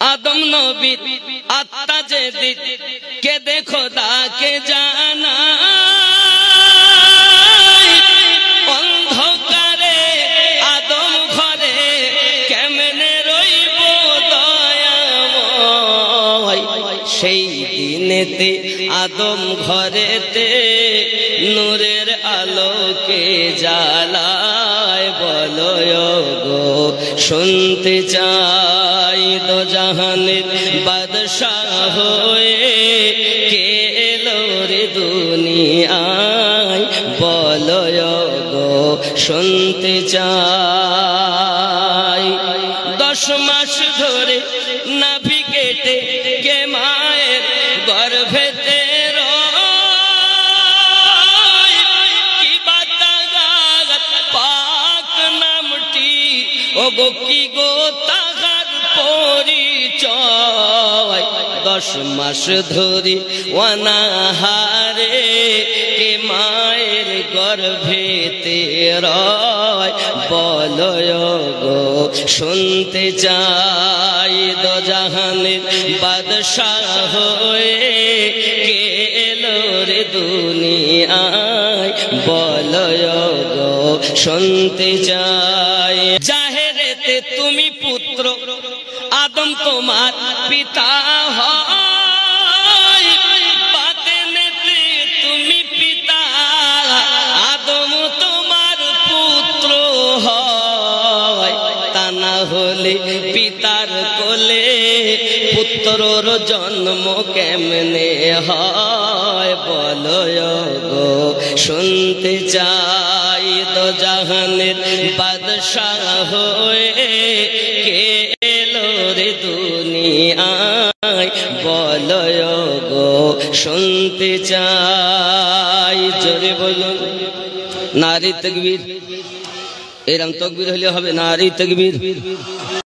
आदम नबी आत्मा जेदिन के देखो दाके जाना अंधकारे आदम घरे केमने रइब दयामय सेई दिनेते आदम घरेते नूरेर आलोके जालाय बोलो गो শুনতে চাই দো জাহানের বাদশাহ হয়ে কে এলো রে দুনিয়ায় বলো গো শুনতে চাই 10 মাস ধরে নাভি কেটে কে মায়ের গর্ভেতে ওগো কি গো তাহার পরিচয় 10 মাস ধরে অনাহারে কে মায়ের গর্ভেতে রয় বলো গো শুনতে চাই দো জাহানের বাদশাহ হয়ে কে এলো রে দুনিয়ায় বলো গো শুনতে চাই জাহেরেতে তুমি পুত্র আদম তোমার পিতা হয় বাতেনেতে তুমি পিতা আদম তোমার পুত্র হয় তা না হলে পিতার কোলে পুত্রর জন্ম কেমনে হয় বলো গো শুনতে চাই দো জাহানের বাদশাহ হয়ে কে এলো রে দুনিয়ায় বলো গো শুনতে চাই জোরে বলুন নারী তাকবীর এরকম তাকবীর হলে হবে নারী তাকবীর